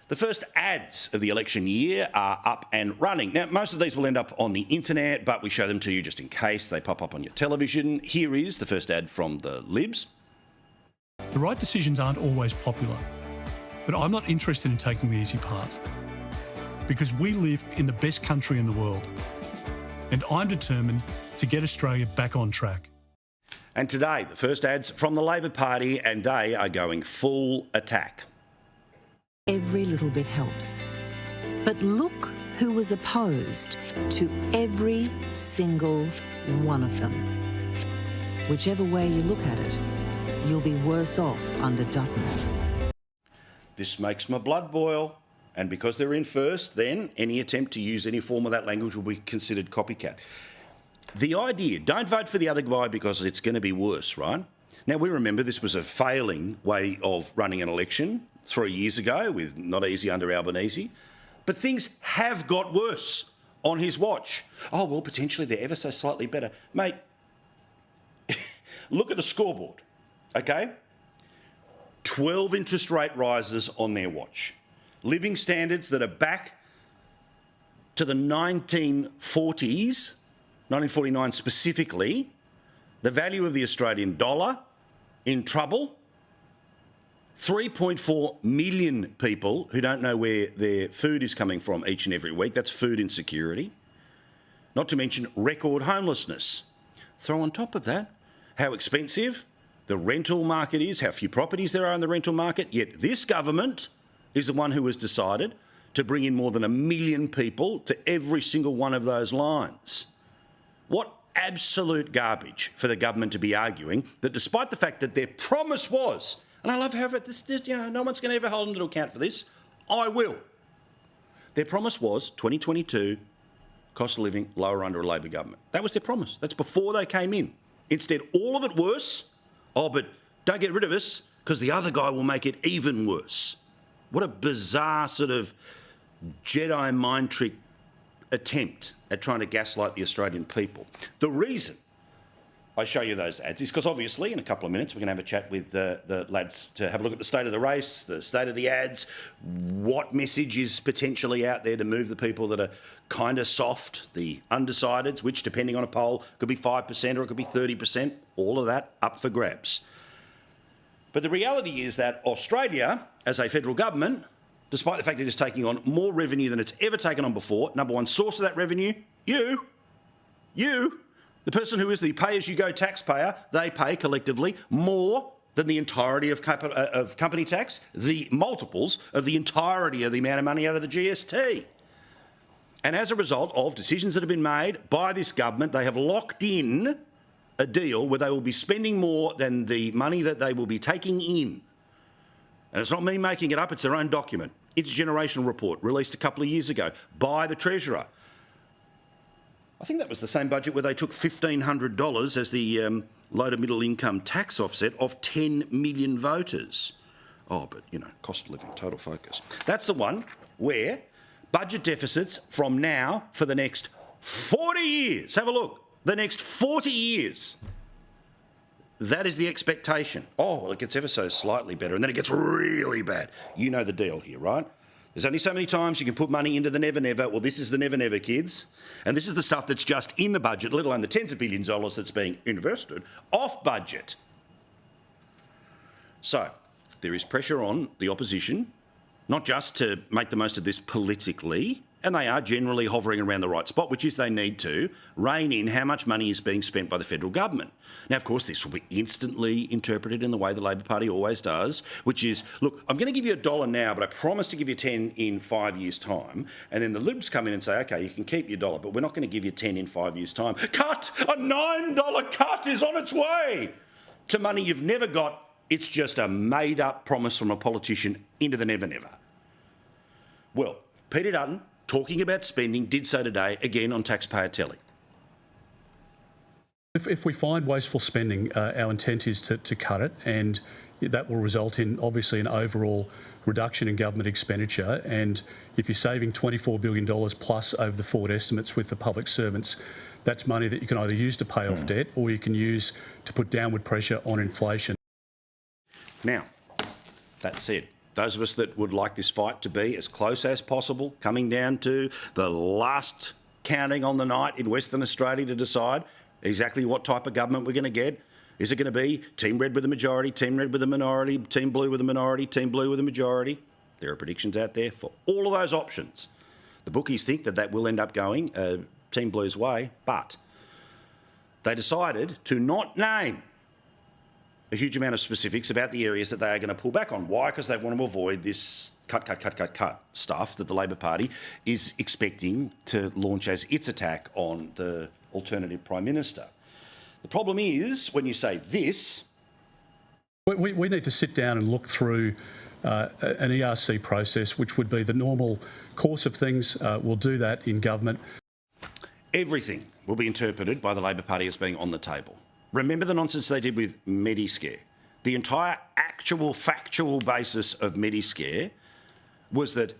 The first ads of the election year are up and running. Now, most of these will end up on the internet, but we show them to you just in case they pop up on your television. Here is the first ad from the Libs. The right decisions aren't always popular, but I'm not interested in taking the easy path because we live in the best country in the world, and I'm determined to get Australia back on track. And today, the first ads from the Labor Party, and they are going full attack. Every little bit helps. But look who was opposed to every single one of them. Whichever way you look at it, you'll be worse off under Dutton. This makes my blood boil. And because they're in first, then any attempt to use any form of that language will be considered copycat. The idea, don't vote for the other guy because it's going to be worse, right? Now, we remember this was a failing way of running an election 3 years ago with not easy under Albanese. But things have got worse on his watch. Oh, well, potentially they're ever so slightly better. Mate, look at the scoreboard, okay? 12 interest rate rises on their watch. Living standards that are back to the 1940s, 1949 specifically. The value of the Australian dollar in trouble. 3.4 million people who don't know where their food is coming from each and every week. That's food insecurity. Not to mention record homelessness. Throw on top of that how expensive the rental market is, how few properties there are in the rental market, yet this government is the one who has decided to bring in more than 1 million people to every single one of those lines. What absolute garbage for the government to be arguing that despite the fact that their promise was, and I love how no one's going to ever hold them to account for this, I will. Their promise was 2022 cost of living lower under a Labor government. That was their promise. That's before they came in. Instead, all of it worse. Oh, but don't get rid of us because the other guy will make it even worse. What a bizarre sort of Jedi mind trick attempt at trying to gaslight the Australian people. The reason I show you those ads is because obviously in a couple of minutes we're going to have a chat with the lads to have a look at the state of the race, the state of the ads, what message is potentially out there to move the people that are kind of soft, the undecideds, which depending on a poll could be 5% or it could be 30%, all of that up for grabs. But the reality is that Australia, as a federal government, despite the fact it is taking on more revenue than it's ever taken on before, number one source of that revenue, you, the person who is the pay-as-you-go taxpayer, they pay collectively more than the entirety of company tax, the multiples of the entirety of the amount of money out of the GST. And as a result of decisions that have been made by this government, they have locked in a deal where they will be spending more than the money that they will be taking in. And it's not me making it up, it's their own document. It's a generational report released a couple of years ago by the Treasurer. I think that was the same budget where they took $1,500 as the low to middle income tax offset of 10 million voters. Oh, but, cost of living, total focus. That's the one where budget deficits from now for the next 40 years, have a look, the next 40 years. That is the expectation. Oh, well, it gets ever so slightly better, and then it gets really bad. You know the deal here, right? There's only so many times you can put money into the Never Never. Well, this is the Never Never, kids. And this is the stuff that's just in the budget, let alone the tens of billions of dollars that's being invested off budget. So there is pressure on the opposition, not just to make the most of this politically, and they are generally hovering around the right spot, which is they need to rein in how much money is being spent by the federal government. Now, of course, this will be instantly interpreted in the way the Labor Party always does, which is, look, I'm going to give you $1 now, but I promise to give you 10 in 5 years' time. And then the Libs come in and say, OK, you can keep your $1, but we're not going to give you 10 in 5 years' time. Cut! A $9 cut is on its way to money you've never got. It's just a made-up promise from a politician into the Never Never. Well, Peter Dutton, talking about spending, did so today, again, on taxpayer telly. If we find wasteful spending, our intent is to cut it, and that will result in, obviously, an overall reduction in government expenditure. And if you're saving $24 billion plus over the forward estimates with the public servants, that's money that you can either use to pay off debt or you can use to put downward pressure on inflation. Now, that said, Those of us that would like this fight to be as close as possible, coming down to the last counting on the night in Western Australia to decide exactly what type of government we're going to get. Is it going to be Team Red with a majority, Team Red with a minority, Team Blue with a minority, Team Blue with a majority? There are predictions out there for all of those options. The bookies think that that will end up going Team Blue's way, but they decided to not name a huge amount of specifics about the areas that they are going to pull back on. Why? Because they want to avoid this cut stuff that the Labor Party is expecting to launch as its attack on the alternative Prime Minister. The problem is, when you say this... We need to sit down and look through an ERC process, which would be the normal course of things. We'll do that in government. Everything will be interpreted by the Labor Party as being on the table. Remember the nonsense they did with Mediscare. The entire actual factual basis of Mediscare was that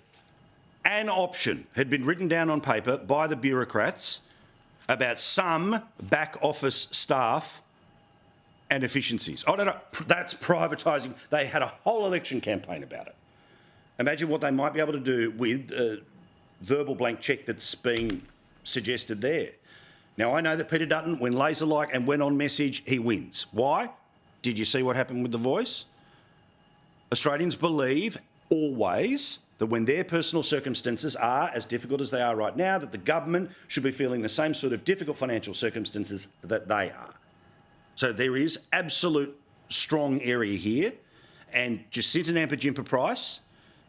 an option had been written down on paper by the bureaucrats about some back office staff and efficiencies. Oh, no, that's privatising. They had a whole election campaign about it. Imagine what they might be able to do with a verbal blank cheque that's being suggested there. Now, I know that Peter Dutton, when laser-like and when on message, he wins. Why? Did you see what happened with The Voice? Australians believe always that when their personal circumstances are as difficult as they are right now, that the government should be feeling the same sort of difficult financial circumstances that they are. So there is absolute strong area here. And Jacinta Nampijinpa-Price,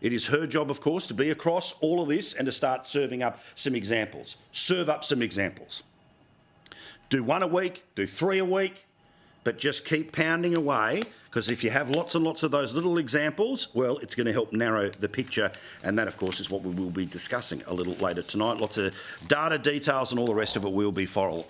it is her job, of course, to be across all of this and to start serving up some examples. Serve up some examples. Do one a week, do 3 a week, but just keep pounding away, because if you have lots and lots of those little examples, well, it's going to help narrow the picture, and that, of course, is what we will be discussing a little later tonight. Lots of data, details and all the rest of it we'll be following.